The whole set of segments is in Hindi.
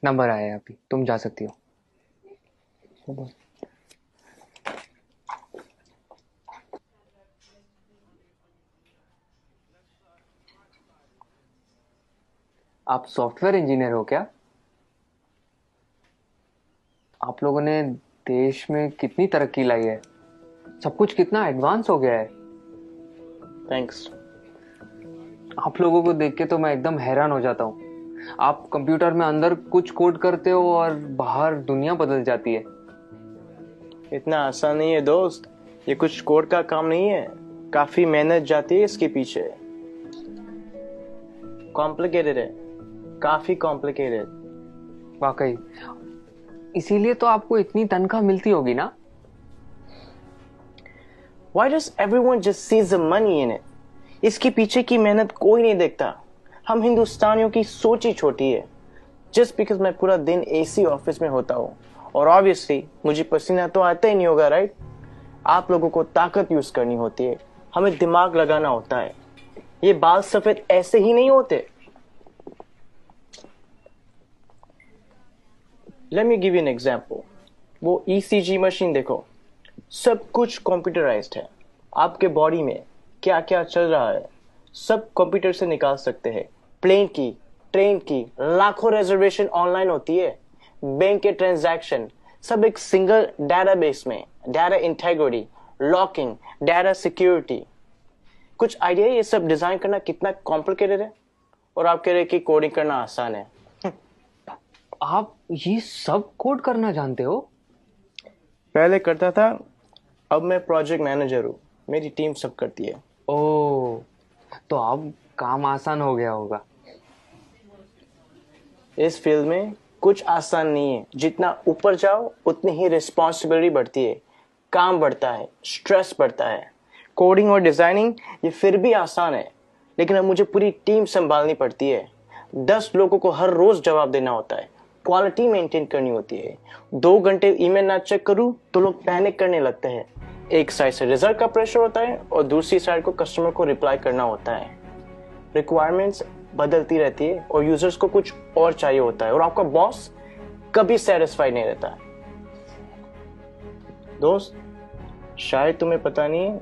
नंबर आया है अभी, तुम जा सकती हो। आप सॉफ्टवेयर इंजीनियर हो क्या? आप लोगों ने देश में कितनी तरक्की लाई है, सब कुछ कितना एडवांस हो गया है। थैंक्स। आप लोगों को देख के तो मैं एकदम हैरान हो जाता हूँ। आप कंप्यूटर में अंदर कुछ कोड करते हो और बाहर दुनिया बदल जाती है। इतना आसान नहीं है दोस्त, ये कुछ कोड का काम नहीं है, काफी मेहनत जाती है इसके पीछे। कॉम्प्लिकेटेड है, काफी कॉम्प्लिकेटेड। वाकई, इसीलिए तो आपको इतनी तनख्वाह मिलती होगी ना। Why does everyone just sees the money in it? इसके पीछे की मेहनत कोई नहीं देखता। हम हिंदुस्तानियों की सोच ही छोटी है। जस्ट बिकॉज मैं पूरा दिन एसी ऑफिस में होता हूँ और ऑब्वियसली मुझे पसीना तो आता ही नहीं होगा, राइट? आप लोगों को ताकत यूज करनी होती है, हमें दिमाग लगाना होता है। ये बाल सफेद ऐसे ही नहीं होते। Let me give you an example. वो ईसीजी मशीन देखो, सब कुछ कंप्यूटराइज्ड है। आपके बॉडी में क्या क्या चल रहा है सब कंप्यूटर से निकाल सकते हैं। प्लेन की, ट्रेन की, लाखों रिजर्वेशन ऑनलाइन होती है। बैंक के ट्रांजैक्शन सब एक सिंगल डेटाबेस में। Data integrity, locking, data security. कुछ आइडिया ये सब डिजाइन करना कितना कॉम्प्लिकेटेड है? और आप कह रहे कि कोडिंग करना आसान है। आप ये सब कोड करना जानते हो? पहले करता था, अब मैं प्रोजेक्ट मैनेजर हूँ, मेरी टीम सब करती है। ओह, तो अब काम आसान हो गया होगा। इस फील्ड में कुछ आसान नहीं है। जितना ऊपर जाओ उतनी ही रिस्पॉन्सिबिलिटी बढ़ती है, काम बढ़ता है, स्ट्रेस बढ़ता है। कोडिंग और डिजाइनिंग ये फिर भी आसान है, लेकिन अब मुझे पूरी टीम संभालनी पड़ती है। 10 लोगों को हर रोज जवाब देना होता है, क्वालिटी मेंटेन करनी होती है। 2 घंटे ईमेल ना चेक करूं तो लोग पैनिक करने लगते हैं। एक साइड से रिजल्ट का प्रेशर होता है और दूसरी साइड को कस्टमर को रिप्लाई करना होता है। रिक्वायरमेंट्स बदलती रहती है और यूजर्स को कुछ और चाहिए होता है, और आपका बॉस कभी सेटिस्फाइड नहीं रहता। दोस्त, शायद तुम्हें पता नहीं है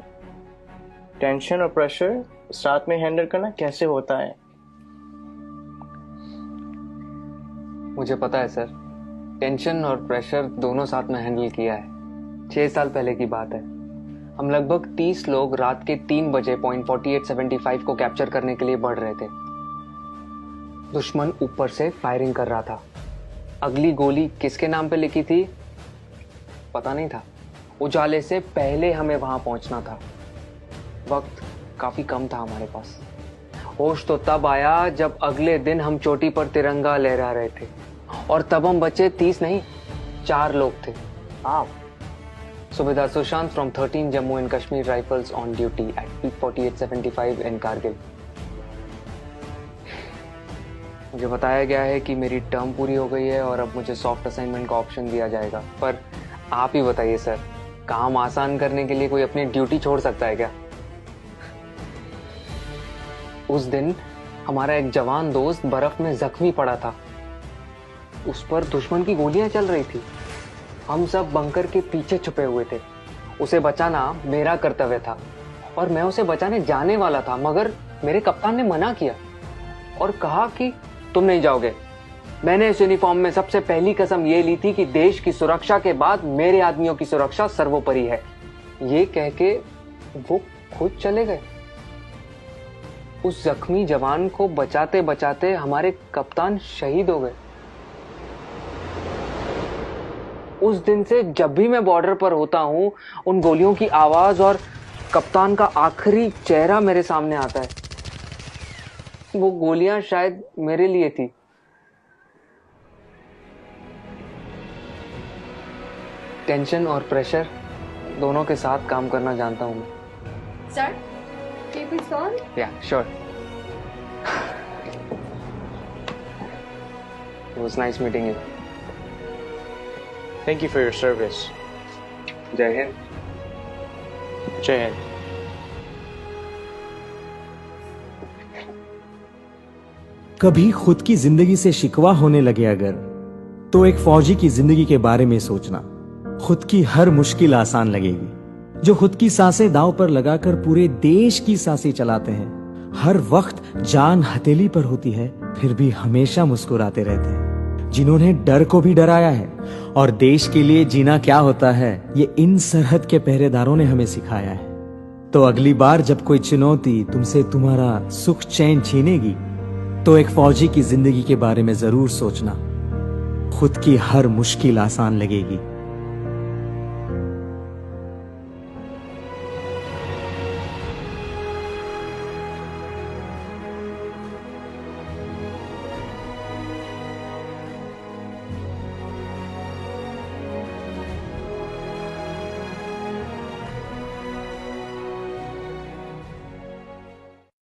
टेंशन और प्रेशर साथ में हैंडल करना कैसे होता है। मुझे पता है सर, टेंशन और प्रेशर दोनों साथ में हैंडल किया है। 6 साल पहले की बात है। हम लगभग 30 लोग रात के 3 बजे पॉइंट 4875 को कैप्चर करने के लिए बढ़ रहे थे। दुश्मन ऊपर से फायरिंग कर रहा था। अगली गोली किसके नाम पे लिखी थी पता नहीं था। उजाले से पहले हमें वहां पहुंचना था। वक्त काफी कम था हमारे पास। होश तो तब आया जब अगले दिन हम चोटी पर तिरंगा लहरा रहे थे, और तब हम बचे 30 नहीं, 4 लोग थे। आप Subedar Sushant from 13 Jammu and Kashmir Rifles on duty at peak 4875 in Kargil. मुझे बताया गया है कि मेरी टर्म पूरी हो गई है और अब मुझे सॉफ्ट असाइनमेंट का ऑप्शन दिया जाएगा। पर आप ही बताइए सर, काम आसान करने के लिए कोई अपनी ड्यूटी छोड़ सकता है क्या? उस दिन हमारा एक जवान दोस्त बर्फ में जख्मी पड़ा था। उस पर दुश्मन की गोलियां चल रही थी। हम सब बंकर के पीछे छुपे हुए थे। उसे बचाना मेरा कर्तव्य था और मैं उसे बचाने जाने वाला था, मगर मेरे कप्तान ने मना किया और कहा कि तुम नहीं जाओगे। मैंने इस यूनिफॉर्म में सबसे पहली कसम ये ली थी कि देश की सुरक्षा के बाद मेरे आदमियों की सुरक्षा सर्वोपरि है। ये कह के वो खुद चले गए। उस जख्मी जवान को बचाते बचाते हमारे कप्तान शहीद हो गए। उस दिन से जब भी मैं बॉर्डर पर होता हूं, उन गोलियों की आवाज और कप्तान का आखिरी चेहरा मेरे सामने आता है। वो गोलियां शायद मेरे लिए थी। टेंशन और प्रेशर दोनों के साथ काम करना जानता हूं मैं। Sir, keep it on? Yeah, sure. It was nice meeting you. Thank you for your service. जय हिंद। जय हिंद। कभी खुद की जिंदगी से शिकवा होने लगे अगर, तो एक फौजी की जिंदगी के बारे में सोचना। खुद की हर मुश्किल आसान लगेगी। जो खुद की सांसें दांव पर लगाकर पूरे देश की सांसें चलाते हैं, हर वक्त जान हथेली पर होती है फिर भी हमेशा मुस्कुराते रहते हैं। जिन्होंने डर को भी डराया है और देश के लिए जीना क्या होता है ये इन सरहद के पहरेदारों ने हमें सिखाया है। तो अगली बार जब कोई चुनौती तुमसे तुम्हारा सुख चैन छीनेगी तो एक फौजी की जिंदगी के बारे में जरूर सोचना। खुद की हर मुश्किल आसान लगेगी।